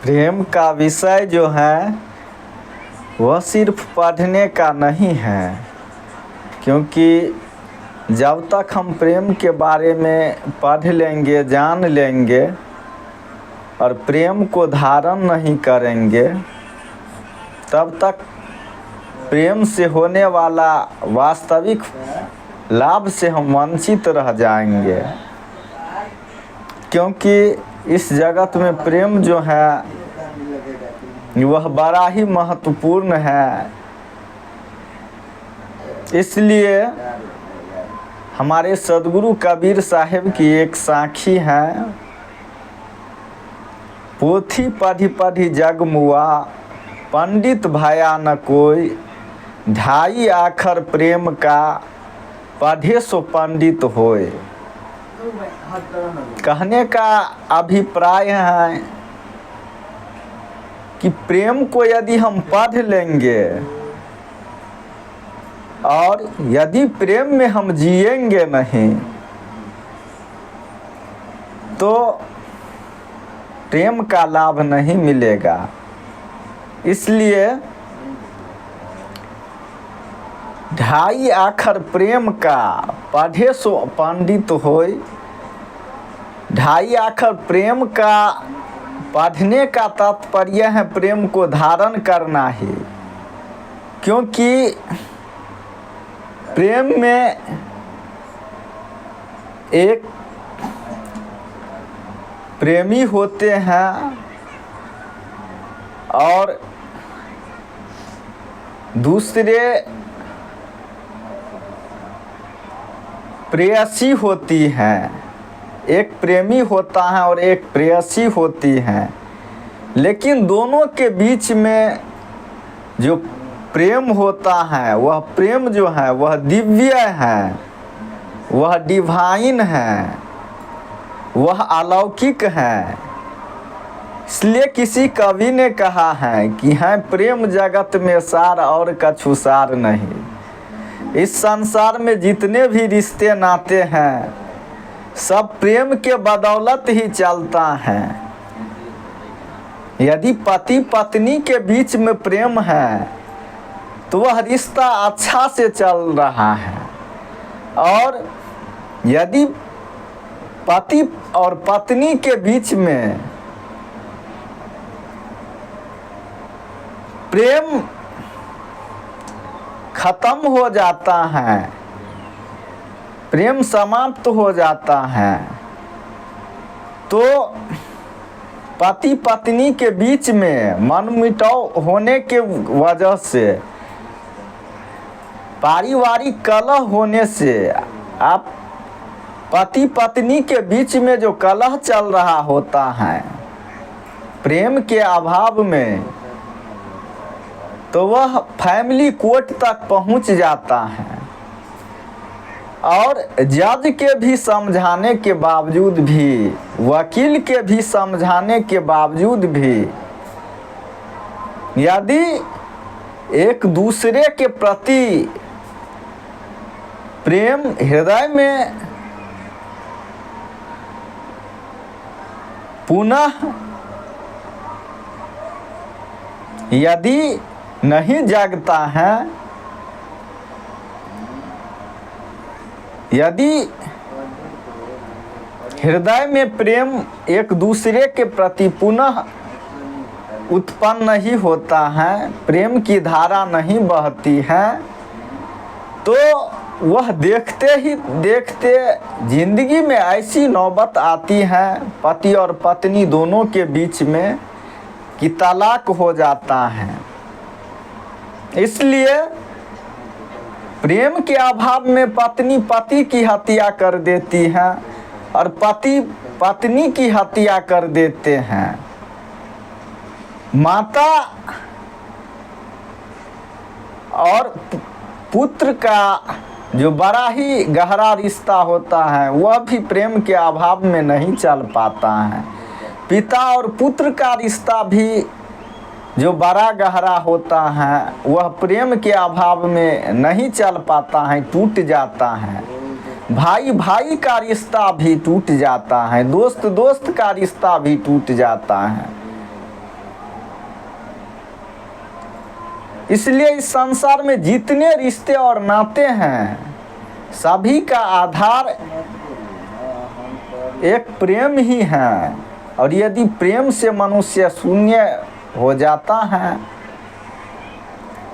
प्रेम का विषय जो है वह सिर्फ पढ़ने का नहीं है, क्योंकि जब तक हम प्रेम के बारे में पढ़ लेंगे, जान लेंगे और प्रेम को धारण नहीं करेंगे, तब तक प्रेम से होने वाला वास्तविक लाभ से हम वंचित रह जाएंगे। क्योंकि इस जगत में प्रेम जो है वह बड़ा ही महत्वपूर्ण है। इसलिए हमारे सद्गुरु कबीर साहिब की एक साखी है, पोथी पढ़ी पढ़ी जग मुआ, पंडित भया न कोई, ढाई आखर प्रेम का, पढ़े सो पंडित होए। कहने का अभिप्राय है कि प्रेम को यदि हम पढ़ लेंगे और यदि प्रेम में हम जिएंगे नहीं तो प्रेम का लाभ नहीं मिलेगा। इसलिए ढाई आखर प्रेम का, पढ़े सो पंडित होय। ढाई आखर प्रेम का पढ़ने का तात्पर्य है प्रेम को धारण करना ही, क्योंकि प्रेम में एक प्रेमी होते हैं और दूसरे प्रेयसी होती हैं। एक प्रेमी होता है और एक प्रेयसी होती हैं, लेकिन दोनों के बीच में जो प्रेम होता है वह प्रेम जो है वह दिव्य है, वह डिवाइन है, वह अलौकिक है। इसलिए किसी कवि ने कहा है कि है प्रेम जगत में सार और कछु सार नहीं। इस संसार में जितने भी रिश्ते नाते हैं सब प्रेम के बदौलत ही चलता है। यदि पति पत्नी के बीच में प्रेम है तो वह रिश्ता अच्छा से चल रहा है, और यदि पति और पत्नी के बीच में प्रेम खत्म हो जाता है, प्रेम समाप्त हो जाता है, तो पति पत्नी के बीच में मनमुटाव होने के वजह से, पारिवारिक कलह होने से, आप पति पत्नी के बीच में जो कलह चल रहा होता है प्रेम के अभाव में, तो वह फैमिली कोर्ट तक पहुंच जाता है। और जज के भी समझाने के बावजूद भी, वकील के भी समझाने के बावजूद भी, यदि एक दूसरे के प्रति प्रेम हृदय में पुनः यदि नहीं जागता है, यदि हृदय में प्रेम एक दूसरे के प्रति पुनः उत्पन्न नहीं होता है, प्रेम की धारा नहीं बहती है, तो वह देखते ही देखते जिंदगी में ऐसी नौबत आती है पति और पत्नी दोनों के बीच में कि तलाक हो जाता है। इसलिए प्रेम के अभाव में पत्नी पति की हत्या कर देती है और पति पत्नी की हत्या कर देते हैं। माता और पुत्र का जो बड़ा ही गहरा रिश्ता होता है वह भी प्रेम के अभाव में नहीं चल पाता है। पिता और पुत्र का रिश्ता भी जो बड़ा गहरा होता है वह प्रेम के अभाव में नहीं चल पाता है, टूट जाता है। भाई भाई का रिश्ता भी टूट जाता है, दोस्त दोस्त का रिश्ता भी टूट जाता है। इसलिए इस संसार में जितने रिश्ते और नाते हैं सभी का आधार एक प्रेम ही है। और यदि प्रेम से मनुष्य शून्य हो जाता है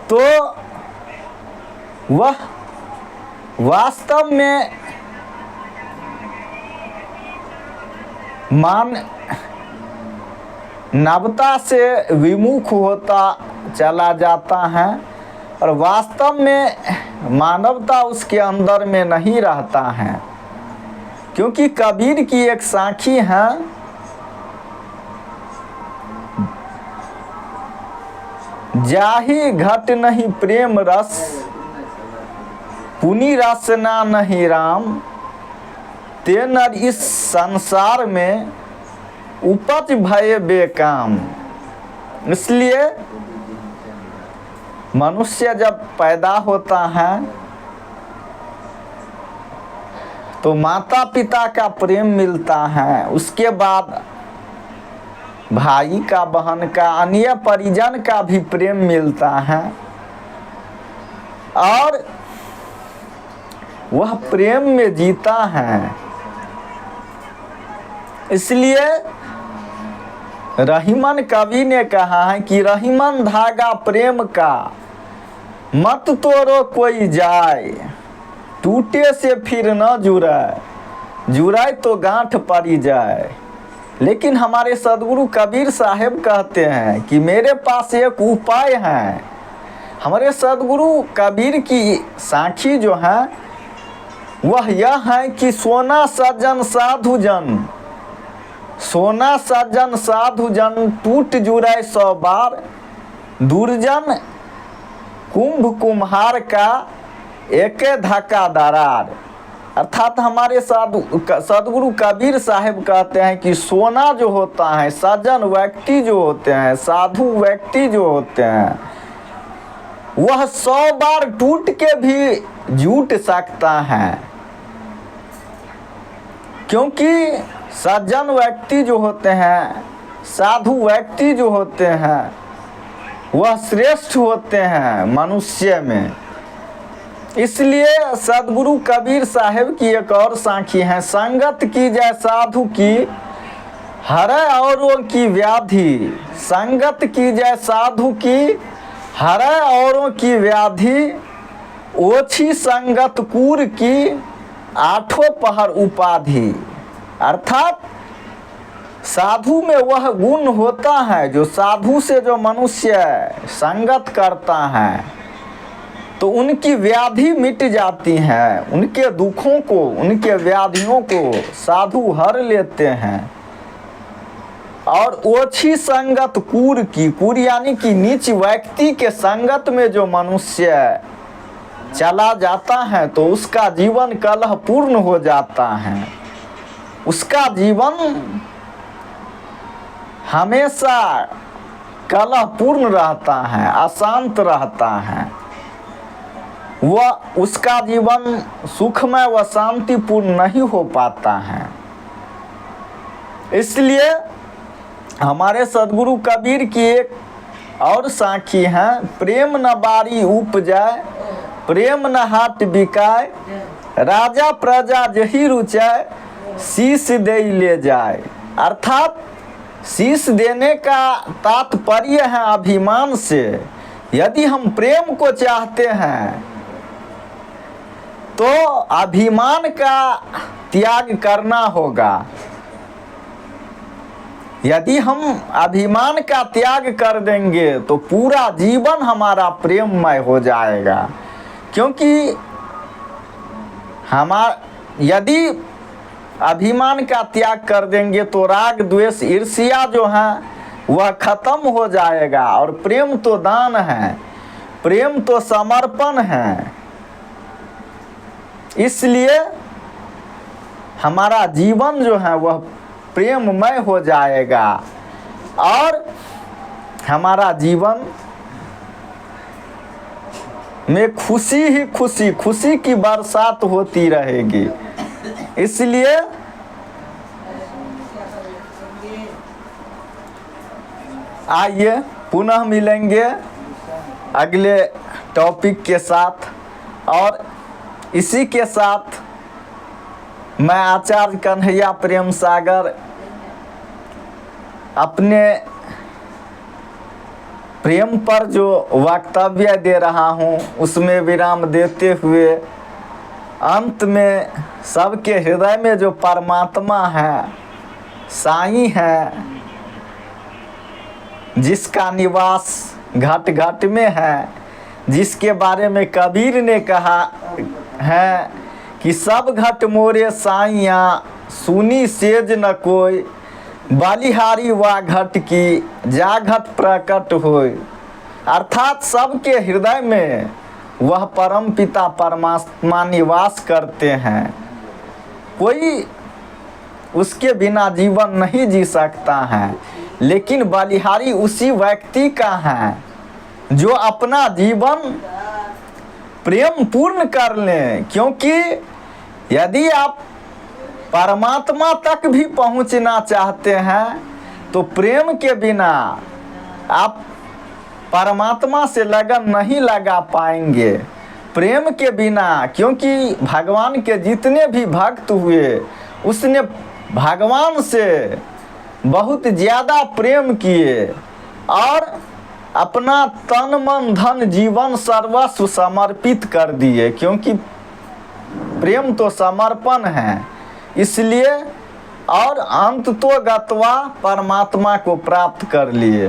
तो वह वास्तव में मानवता से विमुख होता चला जाता है और वास्तव में मानवता उसके अंदर में नहीं रहता है। क्योंकि कबीर की एक साखी है, जाहि घट नहीं प्रेम रस पुनि रसना नहीं राम, ते नर इस संसार में उपज भय बेकाम। इसलिए मनुष्य जब पैदा होता है तो माता पिता का प्रेम मिलता है, उसके बाद भाई का, बहन का, अन्य परिजन का भी प्रेम मिलता है और वह प्रेम में जीता है। इसलिए रहीमन कवि ने कहा है कि रहीमन धागा प्रेम का मत तोड़ो कोई जाए, टूटे से फिर न जुड़ाए, जुड़ाए तो गांठ पड़ी जाए। लेकिन हमारे सदगुरु कबीर साहब कहते हैं कि मेरे पास एक उपाय है। हमारे सदगुरु कबीर की साखी जो है वह यह है कि सोना सज्जन साधु जन, सोना सज्जन साधु जन टूट जुड़ाए 100 बार, दुर्जन कुंभ कुम्हार का एक धक्का दरार। अर्थात हमारे सदगुरु कबीर साहब कहते हैं कि सोना जो होता है, सज्जन व्यक्ति जो होते हैं, साधु व्यक्ति जो होते हैं, वह 100 बार टूट के भी जुट सकता है। क्योंकि सज्जन व्यक्ति जो होते हैं, साधु व्यक्ति जो होते हैं, वह श्रेष्ठ होते हैं मनुष्य में। इसलिए सदगुरु कबीर साहब की एक और साखी है, संगत की जय साधु की हरै औरों की व्याधि, संगत की जय साधु की हरै औरों की व्याधि, ओछी संगत कूर की 8 पहर उपाधि। अर्थात साधु में वह गुण होता है, जो साधु से जो मनुष्य संगत करता है तो उनकी व्याधि मिट जाती है, उनके दुखों को, उनके व्याधियों को साधु हर लेते हैं। और ओछी संगत कूर की, कूर यानी कि नीच व्यक्ति के संगत में जो मनुष्य चला जाता है तो उसका जीवन कलह पूर्ण हो जाता है, उसका जीवन हमेशा कलह पूर्ण रहता है, अशांत रहता है, वह उसका जीवन सुखमय व शांतिपूर्ण नहीं हो पाता है। इसलिए हमारे सदगुरु कबीर की एक और साखी है, प्रेम न बारी उपजाए, प्रेम न हाट बिकाए, राजा प्रजा जही रुचाए, शीश दे ले जाए। अर्थात शीश देने का तात्पर्य है अभिमान से। यदि हम प्रेम को चाहते हैं तो अभिमान का त्याग करना होगा। यदि हम अभिमान का त्याग कर देंगे तो पूरा जीवन हमारा प्रेममय हो जाएगा। क्योंकि यदि अभिमान का त्याग कर देंगे तो राग द्वेष ईर्ष्या जो है वह खत्म हो जाएगा। और प्रेम तो दान है, प्रेम तो समर्पण है। इसलिए हमारा जीवन जो है वह प्रेममय हो जाएगा और हमारा जीवन में खुशी ही खुशी, खुशी की बरसात होती रहेगी। इसलिए आइए पुनः मिलेंगे अगले टॉपिक के साथ। और इसी के साथ मैं आचार्य कन्हैया प्रेम सागर अपने प्रेम पर जो वक्तव्य दे रहा हूँ उसमें विराम देते हुए अंत में सबके हृदय में जो परमात्मा है, साईं है, जिसका निवास घट घट में है, जिसके बारे में कबीर ने कहा है कि सब घट मोरे साइया सुनी सेज न कोई, बलिहारी वा घट की जा घट प्रकट होय। अर्थात सबके हृदय में वह परम पिता परमात्मा निवास करते हैं। कोई उसके बिना जीवन नहीं जी सकता है, लेकिन बलिहारी उसी व्यक्ति का है जो अपना जीवन प्रेम पूर्ण कर लें। क्योंकि यदि आप परमात्मा तक भी पहुंचना चाहते हैं तो प्रेम के बिना आप परमात्मा से लगन नहीं लगा पाएंगे। प्रेम के बिना, क्योंकि भगवान के जितने भी भक्त हुए उसने भगवान से बहुत ज़्यादा प्रेम किए और अपना तन मन धन जीवन सर्वस्व समर्पित कर दिए। क्योंकि प्रेम तो समर्पण है, इसलिए और अंत तो गत्वा परमात्मा को प्राप्त कर लिए।